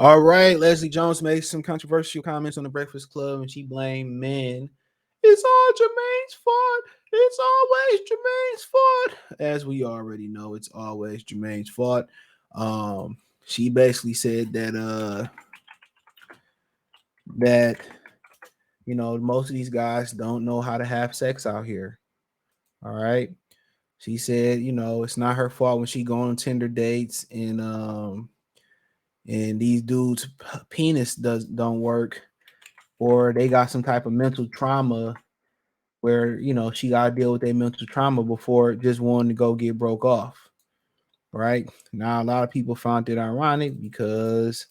All right, Leslie Jones made some controversial comments on the Breakfast Club, and she blamed men. It's all Jermaine's fault. It's always Jermaine's fault. As we already know, it's always Jermaine's fault. Um, she basically said that most of these guys don't know how to have sex out here. All right. She said, it's not her fault when she go on Tinder dates and these dudes penis don't work, or they got some type of mental trauma where she got to deal with their mental trauma before just wanting to go get broke off. Right now, a lot of people found it ironic because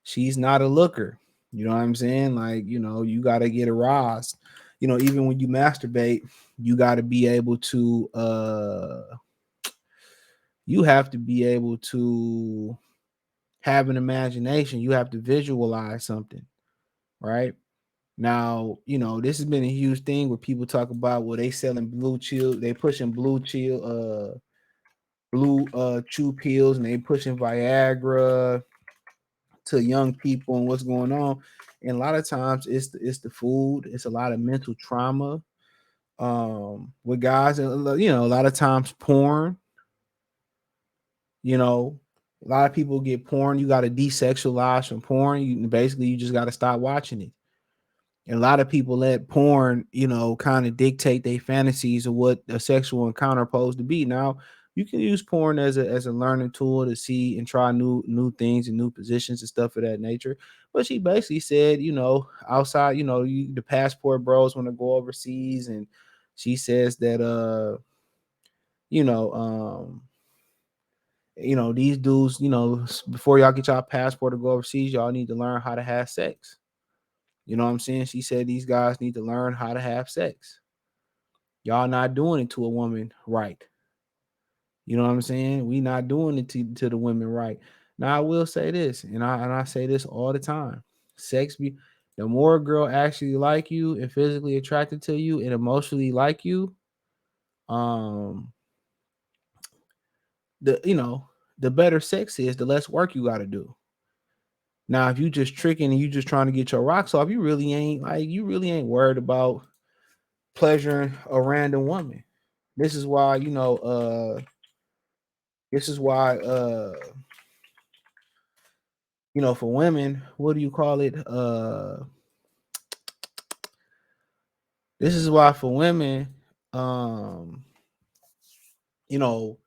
she's not a looker. You know what I'm saying? Like, you got to get aroused. Even when you masturbate, you got to be able to you have to be able to have an imagination. You have to visualize something, right? Now, this has been a huge thing where people talk about, well, they selling blue chill, they pushing blue chew pills, and they pushing Viagra to young people and what's going on. And a lot of times it's the food, it's a lot of mental trauma with guys, and a lot of times porn, you know, a lot of people get porn, you got to desexualize from porn. You just got to stop watching it. And a lot of people let porn, kind of dictate their fantasies of what a sexual encounter supposed to be. Now, you can use porn as a learning tool to see and try new things and new positions and stuff of that nature. But she basically said, outside, the passport bros want to go overseas, and she says that you know, um, these dudes, before y'all get y'all passport to go overseas, y'all need to learn how to have sex. You know what I'm saying? She said these guys need to learn how to have sex. Y'all not doing it to a woman right. You know what I'm saying? We not doing it to the women right. Now I will say this, and I say this all the time. Sex be the more a girl actually like you and physically attracted to you and emotionally like you, um, the better sex is, the less work you gotta do. Now, if you just tricking and you just trying to get your rocks off, you really ain't worried about pleasuring a random woman. This is why, this is why for women, what do you call it? This is why for women, um, you know,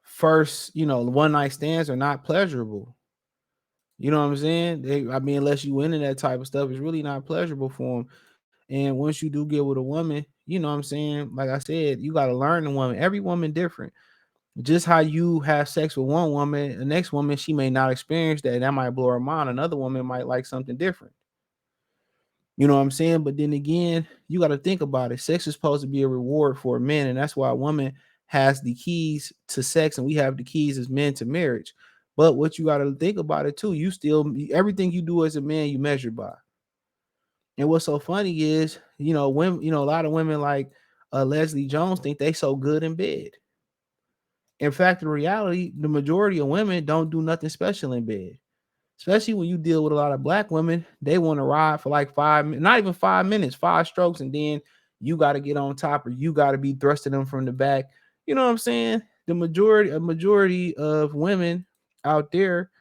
first, one night stands are not pleasurable. You know what I'm saying? Unless you into that type of stuff, it's really not pleasurable for them. And once you do get with a woman, you know what I'm saying? Like I said, you got to learn the woman. Every woman different. Just how you have sex with one woman, the next woman, she may not experience that. That might blow her mind. Another woman might like something different. You know what I'm saying? But then again, you got to think about it. Sex is supposed to be a reward for men, and that's why a woman has the keys to sex, and we have the keys as men to marriage. But what you got to think about it too, you still everything you do as a man, you measure by. And what's so funny is, women, a lot of women like Leslie Jones think they so good in bed. In fact, in reality, the majority of women don't do nothing special in bed. Especially when you deal with a lot of black women, they want to ride for like not even 5 minutes, 5 strokes, and then you got to get on top, or you got to be thrusting them from the back. You know what I'm saying? A majority of women out there,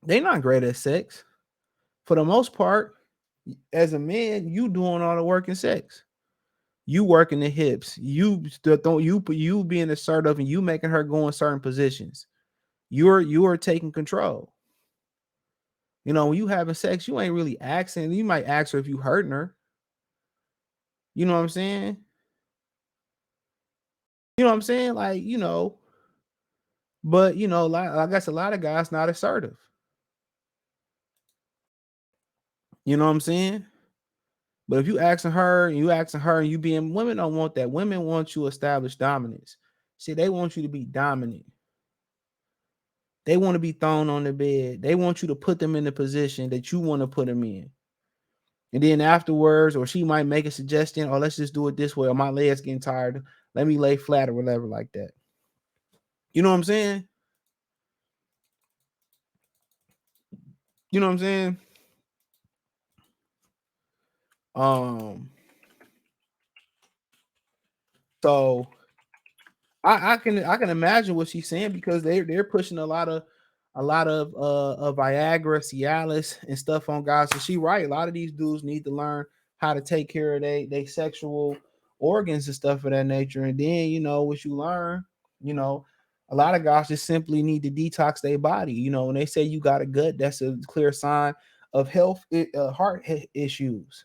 they not great at sex. For the most part, as a man, you doing all the work in sex. You working the hips. You still don't you being assertive and you making her go in certain positions. You are taking control. When you having sex, you ain't really asking. You might ask her if you hurting her. You know what I'm saying? You know what I'm saying? Like, but I guess a lot of guys not assertive. You know what I'm saying? But if you asking her, and you being women don't want that. Women want you to establish dominance. See, they want you to be dominant. They want to be thrown on the bed. They want you to put them in the position that you want to put them in. And then afterwards, or she might make a suggestion, or let's just do it this way, or my legs getting tired. Let me lay flat or whatever like that. You know what I'm saying? You know what I'm saying? Um, so I can imagine what she's saying because they're pushing a lot of Viagra, Cialis, and stuff on guys. So she right. A lot of these dudes need to learn how to take care of they sexual organs and stuff of that nature. And then what you learn, you know, a lot of guys just simply need to detox their body. When they say you got a gut, that's a clear sign of heart issues.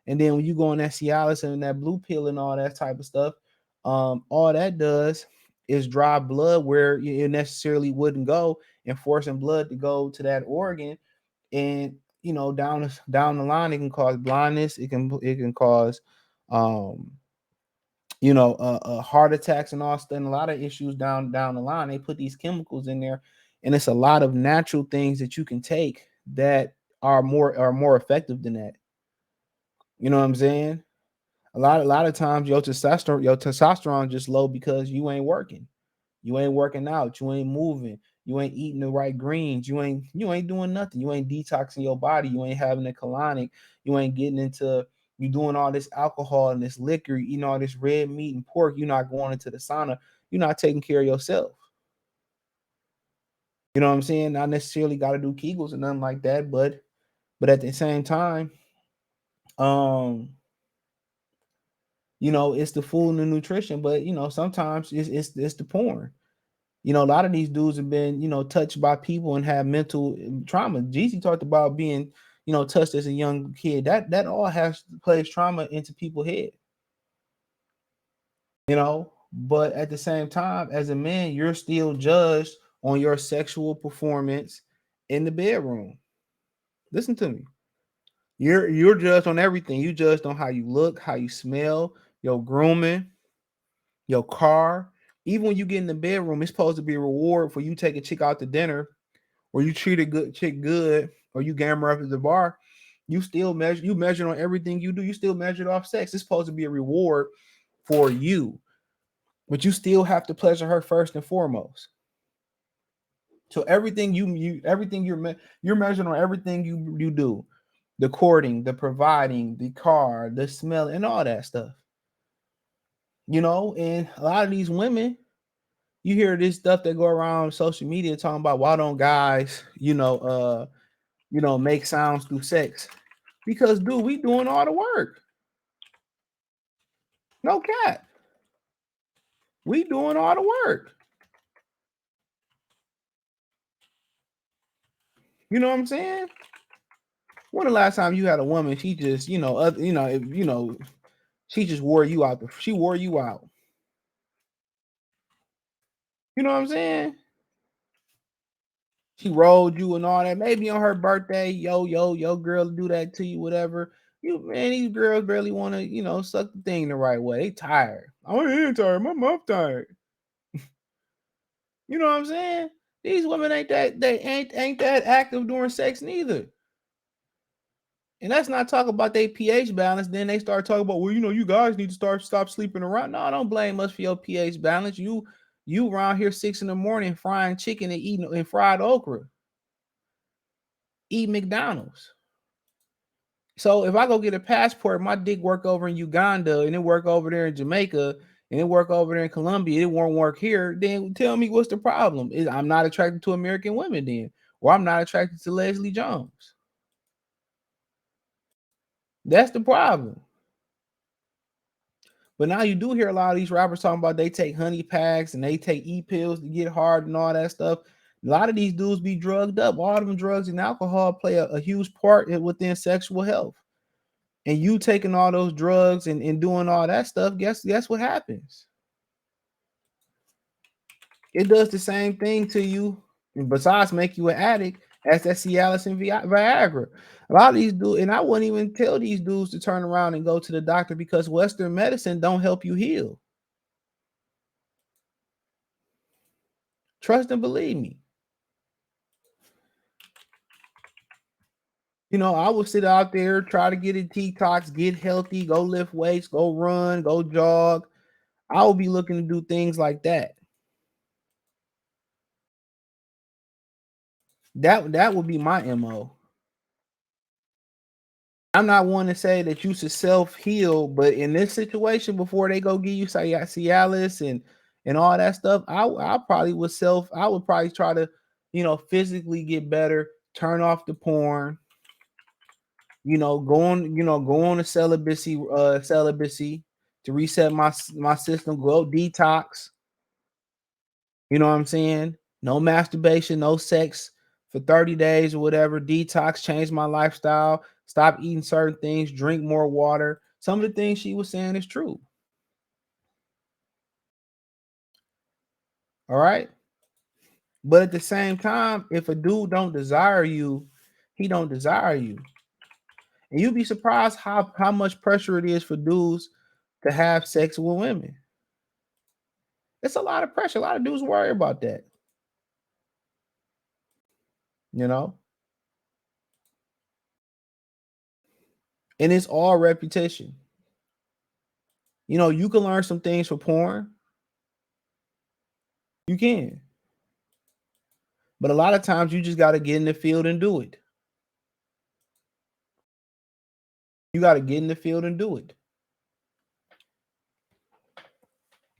And then when you go on that Cialis and that blue pill and all that type of stuff, all that does is draw blood where it necessarily wouldn't go, and forcing blood to go to that organ. And down the line, it can cause blindness. It can cause um heart attacks and all stuff, and a lot of issues down the line. They put these chemicals in there, and it's a lot of natural things that you can take that are more effective than that. You know what I'm saying? A lot of times your testosterone just low because you ain't working out, you ain't moving, you ain't eating the right greens, you ain't doing nothing, you ain't detoxing your body, you ain't having a colonic, you ain't getting into you doing all this alcohol and this liquor, eating all this red meat and pork, you're not going into the sauna, you're not taking care of yourself. You know what I'm saying? Not necessarily got to do Kegels and nothing like that, but at the same time, um it's the food and the nutrition, but sometimes it's the porn. A lot of these dudes have been, touched by people and have mental trauma. Jeezy talked about being, touched as a young kid. That all has plays trauma into people's head, But at the same time, as a man, you're still judged on your sexual performance in the bedroom. Listen to me. You're judged on everything. You judged on how you look, how you smell, your grooming, your car. Even when you get in the bedroom, it's supposed to be a reward for you take a chick out to dinner, or you treat a good chick good, or you game her up at the bar. You measure on everything you do. You still measured off sex. It's supposed to be a reward for you, but you still have to pleasure her first and foremost. So everything everything you're measuring on everything you do, the courting, the providing, the car, the smell, and all that stuff. And a lot of these women, you hear this stuff that go around social media talking about why don't guys, make sounds through sex? Because dude, we doing all the work. No cap. We doing all the work. You know what I'm saying? When the last time you had a woman, she just, she just wore you out. She wore you out. You know what I'm saying? She rolled you and all that. Maybe on her birthday, yo, girl do that to you, whatever. These girls barely want to, suck the thing the right way. They tired. I ain't tired. My mom tired. You know what I'm saying? These women ain't that active during sex neither. And let's not talk about their pH balance. Then they start talking about, well, you guys need to stop sleeping around. No, don't blame us for your pH balance. You around here 6 in the morning frying chicken and eating and fried okra. Eat McDonald's. So if I go get a passport, my dick work over in Uganda and it work over there in Jamaica and it work over there in Colombia, it won't work here, then tell me what's the problem? I'm not attracted to American women then, or I'm not attracted to Leslie Jones. That's the problem. But now you do hear a lot of these rappers talking about they take honey packs and they take pills to get hard and all that stuff. A lot of these dudes be drugged up. All of them drugs and alcohol play a huge part within sexual health. And you taking all those drugs and doing all that stuff, guess what happens? It does the same thing to you, and besides make you an addict, as that Cialis and Viagra. A lot of these dudes, and I wouldn't even tell these dudes to turn around and go to the doctor because Western medicine don't help you heal. Trust and believe me. I would sit out there, try to get a detox, get healthy, go lift weights, go run, go jog. I will be looking to do things like that. That would be my MO. I'm not one to say that you should self heal, but in this situation, before they go give you Cialis and all that stuff, I probably would I would probably try to, physically get better, turn off the porn, go on a celibacy to reset my system, go detox. You know what I'm saying? No masturbation, no sex for 30 days or whatever. Detox, change my lifestyle, stop eating certain things, drink more water. Some of the things she was saying is true. All right. But at the same time, if a dude don't desire you, he don't desire you. And you'd be surprised how much pressure it is for dudes to have sex with women. It's a lot of pressure. A lot of dudes worry about that. You know? And it's all reputation. You can learn some things for porn. You can. But a lot of times you just got to get in the field and do it. You got to get in the field and do it.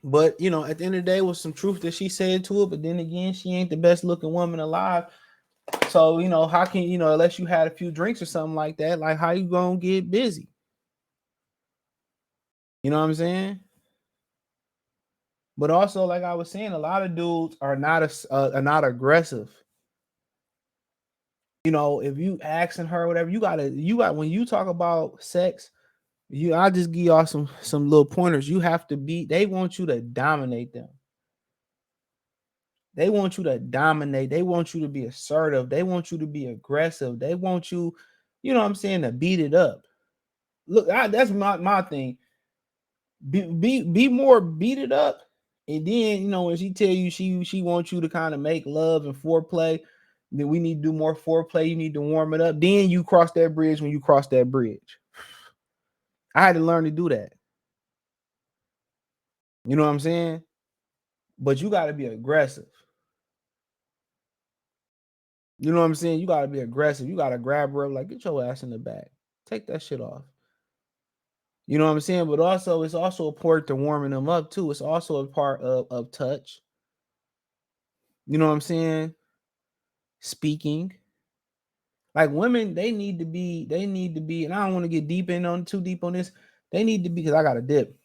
But, at the end of the day, was some truth that she said to it. But then again, she ain't the best looking woman alive. So, how can, unless you had a few drinks or something like that, like how you going to get busy? You know what I'm saying? But also, like I was saying, a lot of dudes are not aggressive. If you asking her whatever, you got when you talk about sex, I'll just give y'all some little pointers. You have to they want you to dominate them. They want you to dominate. They want you to be assertive. They want you to be aggressive. They want you, what I'm saying, to beat it up. Look, that's my thing. Be more beat it up. And then, when she tell you she wants you to kind of make love and foreplay, then we need to do more foreplay. You need to warm it up. Then you cross that bridge when you cross that bridge. I had to learn to do that. You know what I'm saying? But you got to be aggressive. You know what I'm saying? You got to be aggressive. You got to grab her up, like, get your ass in the back. Take that shit off. You know what I'm saying? But also, it's also a part to warming them up, too. It's also a part of touch. You know what I'm saying? Speaking. Like, women, they need to be, and I don't want to get too deep on this. They need to be, because I got a dip.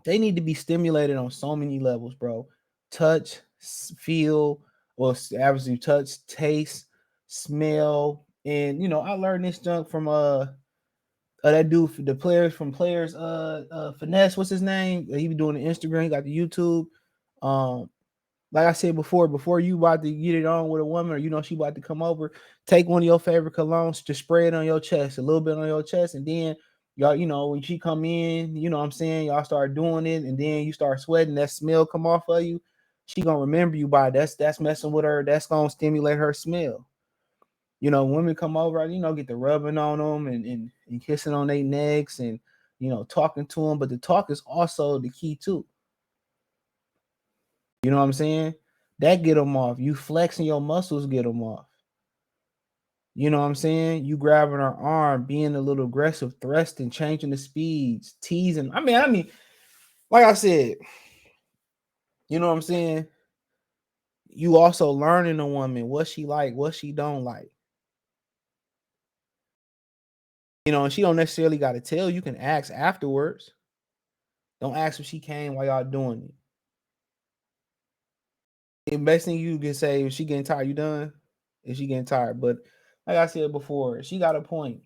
They need to be stimulated on so many levels, bro. Touch, feel, or obviously touch, taste, smell. And I learned this junk from that dude, the players finesse, what's his name? He be doing the Instagram, he got the YouTube. Like I said before you about to get it on with a woman, or she about to come over, take one of your favorite colognes, to spray it on your chest, a little bit on your chest, and then y'all, when she come in, what I'm saying, y'all start doing it, and then you start sweating, that smell come off of you, she gonna remember you by that's messing with her, that's gonna stimulate her smell. Women come over, get the rubbing on them and kissing on their necks and talking to them, but the talk is also the key too. You know what I'm saying? That get them off. You flexing your muscles get them off. You know what I'm saying? You grabbing her arm, being a little aggressive, thrusting, changing the speeds, teasing. I mean, like I said, you know what I'm saying? You also learning a woman, what she like, what she don't like. And she don't necessarily got to tell. You can ask afterwards. Don't ask if she came while y'all doing it. The best thing you can say, if she getting tired, you done? If she getting tired. But like I said before, she got a point.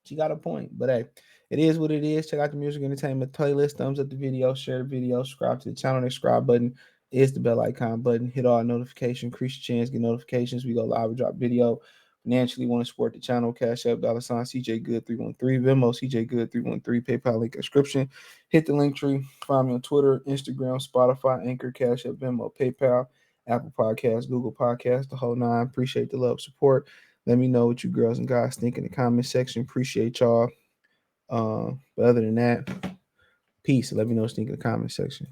She got a point. But hey, it is what it is. Check out the music entertainment playlist. Thumbs up the video, share the video, subscribe to the channel. The subscribe button is the bell icon button. Hit all notifications, increase your chance, get notifications. We go live and drop video. Financially want to support the channel, Cash App, $sign CJ Good 313, Venmo CJ Good 313, PayPal link description. Hit the link tree. Find me on Twitter, Instagram, Spotify, Anchor, Cash App, Venmo, PayPal, Apple Podcasts, Google Podcasts, the whole nine. Appreciate the love, support. Let me know what you girls and guys think in the comment section. Appreciate y'all. But other than that, peace. Let me know what you think in the comment section.